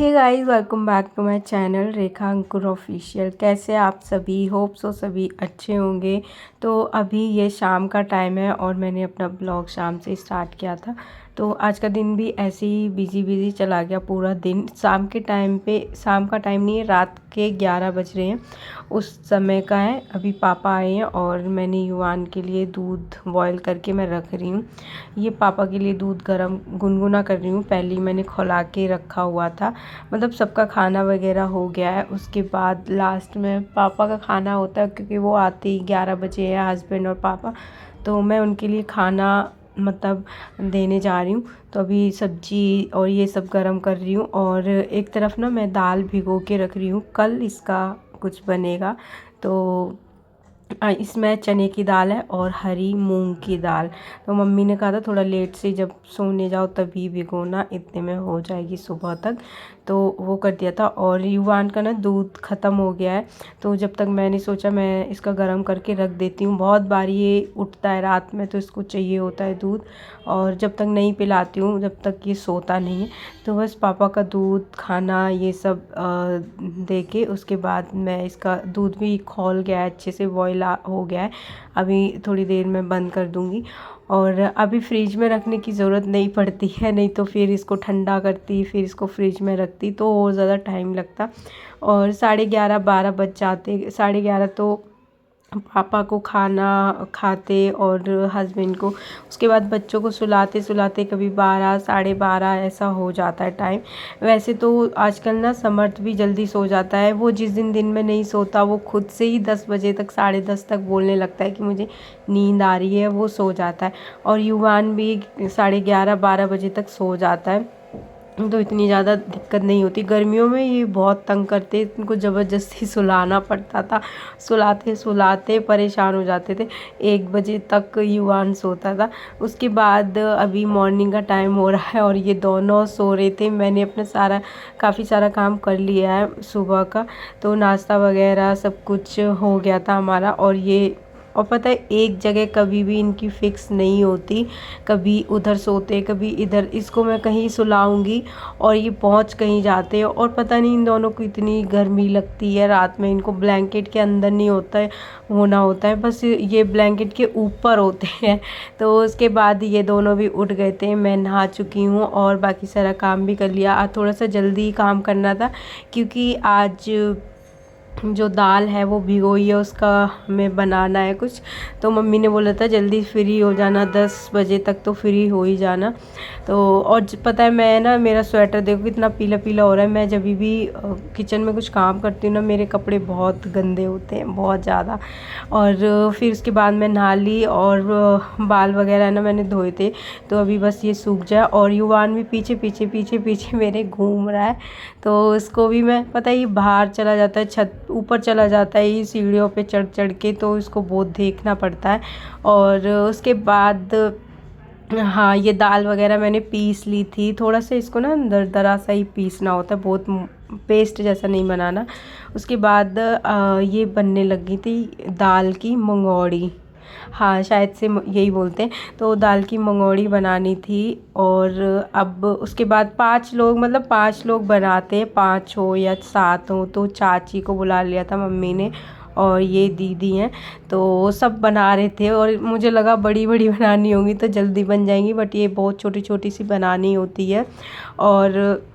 Hey guys, welcome back to my channel Rekha Ankur official. कैसे आप सभी? होप सो सभी अच्छे होंगे। तो अभी ये शाम का टाइम है और मैंने अपना ब्लॉग शाम से स्टार्ट किया था। तो आज का दिन भी ऐसे ही बिजी चला गया। पूरा दिन शाम के टाइम पे, शाम का टाइम नहीं है, रात के 11 बज रहे हैं उस समय का है। अभी पापा आए हैं और मैंने युवान के लिए दूध बॉईल करके मैं रख रही हूँ। ये पापा के लिए दूध गरम गुनगुना कर रही हूँ। पहले ही मैंने खौला के रखा हुआ था, मतलब सबका खाना वगैरह हो गया है। उसके बाद लास्ट में पापा का खाना होता है, क्योंकि वो आते ही 11 बजे है, हस्बैंड और पापा। तो मैं उनके लिए खाना मतलब देने जा रही हूँ। तो अभी सब्जी और ये सब गरम कर रही हूँ और एक तरफ ना मैं दाल भिगो के रख रही हूँ, कल इसका कुछ बनेगा। तो इसमें चने की दाल है और हरी मूंग की दाल। तो मम्मी ने कहा था थोड़ा लेट से जब सोने जाओ तभी भिगोना, इतने में हो जाएगी सुबह तक। तो वो कर दिया था। और युवान का ना दूध ख़त्म हो गया है, तो जब तक मैंने सोचा मैं इसका गर्म करके रख देती हूँ। बहुत बार ये उठता है रात में तो इसको चाहिए होता है दूध, और जब तक नहीं पिलाती हूँ जब तक ये सोता नहीं है। तो बस पापा का दूध खाना ये सब दे के उसके बाद मैं इसका दूध भी खौल गया है, अच्छे से बॉयल हो गया है। अभी थोड़ी देर में बंद कर दूँगी। और अभी फ्रिज में रखने की ज़रूरत नहीं पड़ती है, नहीं तो फिर इसको ठंडा करती फिर इसको फ्रिज में रखती तो और ज़्यादा टाइम लगता। और 11:30-12 बज जाते। 11:30 तो पापा को खाना खाते और हस्बैंड को, उसके बाद बच्चों को सुलाते सुलाते कभी 12 12:30 ऐसा हो जाता है टाइम। वैसे तो आजकल ना समर्थ भी जल्दी सो जाता है। वो जिस दिन में नहीं सोता वो खुद से ही 10 बजे तक 10:30 तक बोलने लगता है कि मुझे नींद आ रही है, वो सो जाता है। और युवान भी 11:30-12 बजे तक सो जाता है, तो इतनी ज़्यादा दिक्कत नहीं होती। गर्मियों में ये बहुत तंग करते, इनको ज़बरदस्ती सुलाना पड़ता था। सुलाते सुलाते परेशान हो जाते थे। 1 बजे तक युवान सोता था। उसके बाद अभी मॉर्निंग का टाइम हो रहा है और ये दोनों सो रहे थे। मैंने अपना काफ़ी सारा काम कर लिया है सुबह का। तो नाश्ता वगैरह सब कुछ हो गया था हमारा। और पता है, एक जगह कभी भी इनकी फ़िक्स नहीं होती। कभी उधर सोते कभी इधर। इसको मैं कहीं सुलाऊंगी और ये पहुंच कहीं जाते हैं। और पता नहीं इन दोनों को इतनी गर्मी लगती है रात में। इनको ब्लैंकेट के अंदर नहीं होना होता है, बस ये ब्लैंकेट के ऊपर होते हैं। तो उसके बाद ये दोनों भी उठ गए थे। मैं नहा चुकी हूँ और बाकी सारा काम भी कर लिया। आज थोड़ा सा जल्दी काम करना था, क्योंकि आज जो दाल है वो भिगोई है, उसका हमें बनाना है कुछ। तो मम्मी ने बोला था जल्दी फ्री हो जाना, 10 बजे तक तो फ्री हो ही जाना। तो और पता है, मैं ना मेरा स्वेटर देखो कितना पीला पीला हो रहा है। मैं जब भी किचन में कुछ काम करती हूँ ना, मेरे कपड़े बहुत गंदे होते हैं, बहुत ज़्यादा। और फिर उसके बाद मैं नहा ली और बाल वगैरह ना मैंने धोए थे। तो अभी बस ये सूख जाए। और युवान भी पीछे पीछे पीछे पीछे मेरे घूम रहा है। तो उसको भी मैं, पता है, ये बाहर चला जाता है, छत ऊपर चला जाता है ये सीढ़ियों पे चढ़ चढ़ के, तो इसको बहुत देखना पड़ता है। और उसके बाद हाँ, ये दाल वगैरह मैंने पीस ली थी। थोड़ा सा इसको ना दरदरा सा ही पीसना होता है, बहुत पेस्ट जैसा नहीं बनाना। उसके बाद ये बनने लगी थी दाल की मंगौड़ी। हाँ, शायद से यही बोलते हैं। तो दाल की मंगौड़ी बनानी थी। और अब उसके बाद 5 लोग, मतलब 5 लोग बनाते हैं, 5 हो या 7 हो। तो चाची को बुला लिया था मम्मी ने, और ये दीदी हैं। तो सब बना रहे थे और मुझे लगा बड़ी बड़ी बनानी होंगी तो जल्दी बन जाएंगी, बट ये बहुत छोटी छोटी सी बनानी होती है। और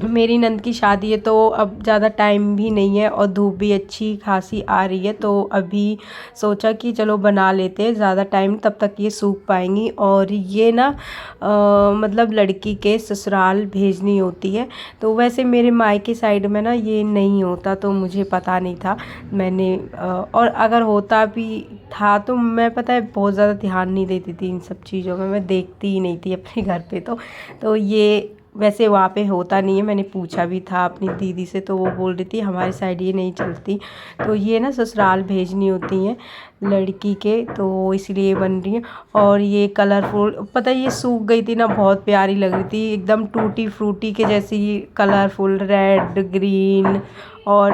मेरी नंद की शादी है, तो अब ज़्यादा टाइम भी नहीं है और धूप भी अच्छी खासी आ रही है। तो अभी सोचा कि चलो बना लेते हैं, ज़्यादा टाइम तब तक ये सूख पाएंगी। और ये ना मतलब लड़की के ससुराल भेजनी होती है। तो वैसे मेरे मायके साइड में ना ये नहीं होता, तो मुझे पता नहीं था। मैंने और अगर होता भी था तो मैं, पता है, बहुत ज़्यादा ध्यान नहीं देती थी इन सब चीज़ों में। मैं देखती ही नहीं थी अपने घर पे। तो ये वैसे वहाँ पे होता नहीं है। मैंने पूछा भी था अपनी दीदी से, तो वो बोल रही थी हमारी साइड ये नहीं चलती। तो ये ना ससुराल भेजनी होती हैं लड़की के, तो इसलिए बन रही है। और ये कलरफुल, पता है, ये सूख गई थी ना, बहुत प्यारी लग रही थी, एकदम टूटी फ्रूटी के जैसी, कलरफुल रेड ग्रीन। और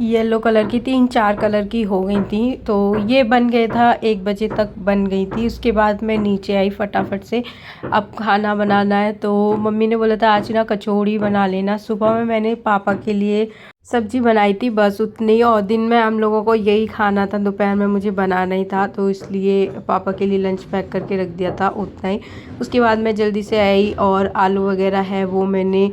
येलो कलर की 3-4 कलर की हो गई थी। तो ये बन गया था, 1 बजे तक बन गई थी। उसके बाद मैं नीचे आई फटाफट से, अब खाना बनाना है। तो मम्मी ने बोला था आज ना कचौड़ी बना लेना। सुबह में मैंने पापा के लिए सब्जी बनाई थी, बस उतनी, और दिन में हम लोगों को यही खाना था, दोपहर में मुझे बनाना ही था, तो इसलिए पापा के लिए लंच पैक करके रख दिया था, उतना ही। उसके बाद मैं जल्दी से आई और आलू वगैरह है वो मैंने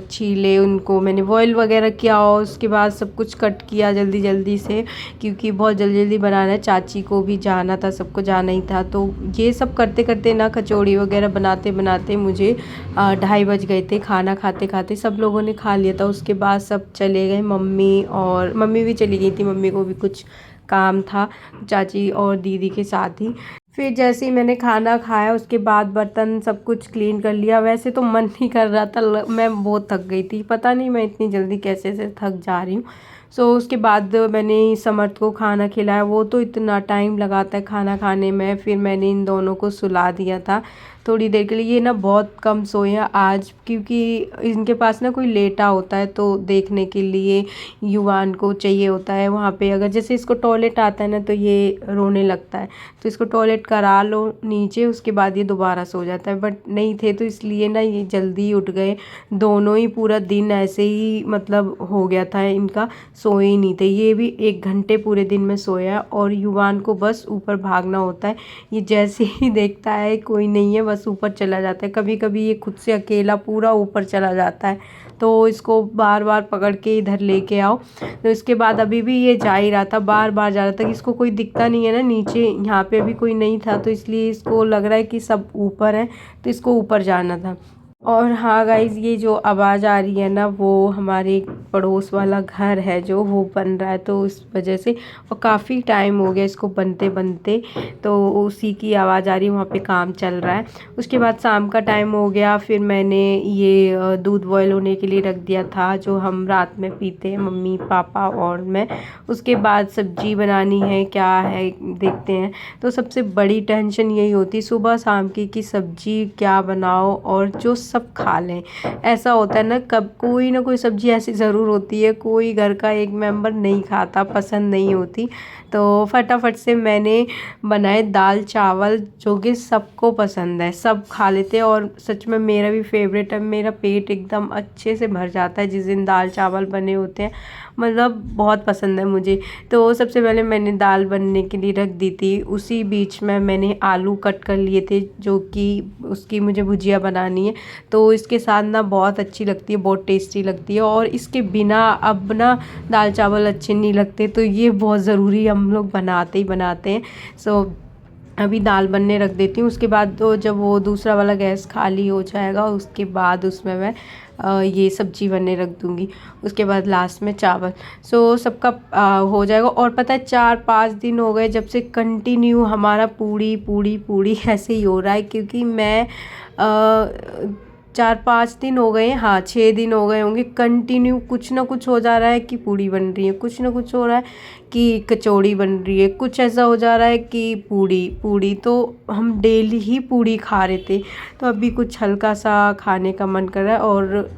छीले, उनको मैंने बॉईल वगैरह किया, और उसके बाद सब कुछ कट किया जल्दी जल्दी से, क्योंकि बहुत जल्दी जल्दी बनाना है। चाची को भी जाना था, सबको जाना ही था। तो ये सब करते करते ना, कचौड़ी वगैरह बनाते बनाते मुझे 2:30 बज गए थे। खाना खाते खाते सब लोगों ने खा लिया था। उसके बाद सब चले गए, मम्मी, और मम्मी भी चली गई थी, मम्मी को भी कुछ काम था चाची और दीदी के साथ ही। फिर जैसे ही मैंने खाना खाया उसके बाद बर्तन सब कुछ क्लीन कर लिया। वैसे तो मन नहीं कर रहा था, मैं बहुत थक गई थी, पता नहीं मैं इतनी जल्दी कैसे से थक जा रही हूँ। उसके बाद मैंने समर्थ को खाना खिलाया, वो तो इतना टाइम लगाता है खाना खाने में। फिर मैंने इन दोनों को सुला दिया था थोड़ी देर के लिए। ये ना बहुत कम सोए हैं आज, क्योंकि इनके पास ना कोई लेटा होता है, तो देखने के लिए युवान को चाहिए होता है वहाँ पे। अगर जैसे इसको टॉयलेट आता है ना, तो ये रोने लगता है, तो इसको टॉयलेट करा लो नीचे, उसके बाद ये दोबारा सो जाता है। बट नहीं थे, तो इसलिए ना ये जल्दी उठ गए दोनों ही। पूरा दिन ऐसे ही मतलब हो गया था इनका, सोए ही नहीं थे। ये भी 1 घंटे पूरे दिन में सोया, और युवान को बस ऊपर भागना होता है। ये जैसे ही देखता है कोई नहीं है, बस ऊपर चला जाता है। कभी कभी ये खुद से अकेला पूरा ऊपर चला जाता है, तो इसको बार बार पकड़ के इधर लेके आओ। तो इसके बाद अभी भी ये जा ही रहा था, बार बार जा रहा था, कि इसको कोई दिखता नहीं है ना नीचे, यहाँ पे भी कोई नहीं था, तो इसलिए इसको लग रहा है कि सब ऊपर है, तो इसको ऊपर जाना था। और हाँ गाइज़, ये जो आवाज़ आ रही है ना, वो हमारे पड़ोस वाला घर है जो वो बन रहा है, तो उस वजह से, और काफ़ी टाइम हो गया इसको बनते बनते, तो उसी की आवाज़ आ रही है, वहाँ पे काम चल रहा है। उसके बाद शाम का टाइम हो गया, फिर मैंने ये दूध बॉयल होने के लिए रख दिया था, जो हम रात में पीते हैं, मम्मी पापा और मैं। उसके बाद सब्जी बनानी है, क्या है देखते हैं। तो सबसे बड़ी टेंशन यही होती है सुबह शाम की, कि सब्जी क्या बनाओ और जो सब खा लें। ऐसा होता है ना, कब कोई ना कोई सब्जी ऐसी ज़रूर होती है, कोई घर का एक मेंबर नहीं खाता, पसंद नहीं होती। तो फटाफट से मैंने बनाए दाल चावल, जो कि सबको पसंद है, सब खा लेते हैं, और सच में मेरा भी फेवरेट है। मेरा पेट एकदम अच्छे से भर जाता है जिस दिन दाल चावल बने होते हैं, मतलब बहुत पसंद है मुझे। तो सबसे पहले मैंने दाल बनने के लिए रख दी थी। उसी बीच में मैंने आलू कट कर लिए थे, जो कि उसकी मुझे भुजिया बनानी है, तो इसके साथ ना बहुत अच्छी लगती है, बहुत टेस्टी लगती है, और इसके बिना अब ना दाल चावल अच्छे नहीं लगते, तो ये बहुत ज़रूरी हम लोग बनाते ही बनाते हैं। अभी दाल बनने रख देती हूँ। उसके बाद तो जब वो दूसरा वाला गैस खाली हो जाएगा, उसके बाद उसमें मैं ये सब्जी बनने रख दूँगी। उसके बाद लास्ट में चावल। सबका हो जाएगा। और पता है 4-5 दिन हो गए जब से कंटिन्यू हमारा पूड़ी पूड़ी पूड़ी ऐसे ही हो रहा है, क्योंकि मैं 4-5 दिन हो गए, हाँ 6 दिन हो गए होंगे, कंटिन्यू कुछ ना कुछ हो जा रहा है, कि पूड़ी बन रही है, कुछ ना कुछ हो रहा है कि कचौड़ी बन रही है, कुछ ऐसा हो जा रहा है कि पूड़ी पूड़ी। तो हम डेली ही पूड़ी खा रहे थे, तो अभी कुछ हल्का सा खाने का मन कर रहा है। और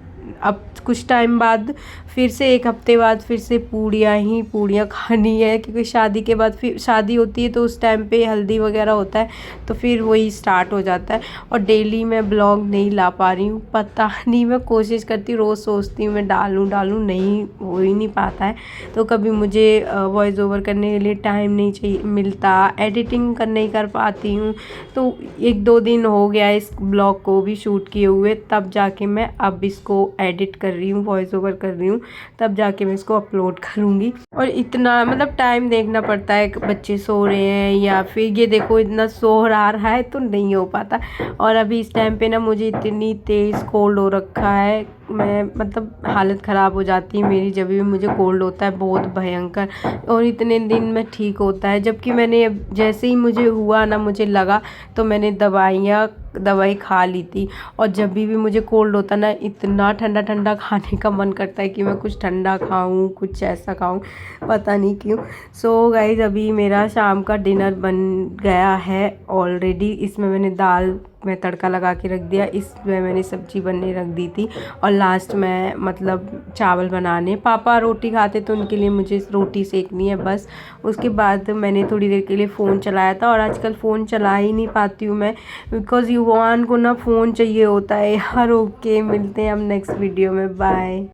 अब कुछ टाइम बाद फिर से, 1 हफ्ते बाद फिर से पूड़ियाँ खानी है, क्योंकि शादी के बाद फिर शादी होती है, तो उस टाइम पे हल्दी वगैरह होता है, तो फिर वही स्टार्ट हो जाता है। और डेली मैं ब्लॉग नहीं ला पा रही हूँ, पता नहीं, मैं कोशिश करती, रोज़ सोचती हूँ मैं डालूँ, नहीं हो ही नहीं पाता है। तो कभी मुझे वॉइस ओवर करने के लिए टाइम नहीं चाहिए मिलता, एडिटिंग नहीं कर पाती हूँ। तो 1-2 दिन हो गया इस ब्लॉग को भी शूट किए हुए, तब जाके मैं अब इसको एडिट कर रही हूँ, वॉइस ओवर कर रही हूँ, तब जाके मैं इसको अपलोड करूँगी। और इतना मतलब टाइम देखना पड़ता है, बच्चे सो रहे हैं, या फिर ये देखो इतना शोर आ रहा है, तो नहीं हो पाता। और अभी इस टाइम पे ना मुझे इतनी तेज़ कोल्ड हो रखा है, मैं मतलब हालत ख़राब हो जाती है मेरी जब भी मुझे कोल्ड होता है, बहुत भयंकर। और इतने दिन में ठीक होता है, जबकि मैंने जैसे ही मुझे हुआ ना, मुझे लगा, तो मैंने दवाई खा ली थी। और जब भी मुझे कोल्ड होता ना, इतना ठंडा ठंडा खाने का मन करता है कि मैं कुछ ठंडा खाऊं, कुछ ऐसा खाऊं, पता नहीं क्यों। गाइज़, अभी मेरा शाम का डिनर बन गया है ऑलरेडी। इसमें मैंने दाल में तड़का लगा के रख दिया, इसमें मैंने सब्जी बनने रख दी थी, और लास्ट में मतलब चावल बनाने। पापा रोटी खाते तो उनके लिए मुझे रोटी सेकनी है बस। उसके बाद मैंने थोड़ी देर के लिए फ़ोन चलाया था, और आजकल फ़ोन चला ही नहीं पाती हूँ मैं, बिकॉज़ युवान को ना फ़ोन चाहिए होता है यार। ओके, मिलते हैं हम नेक्स्ट वीडियो में, बाय।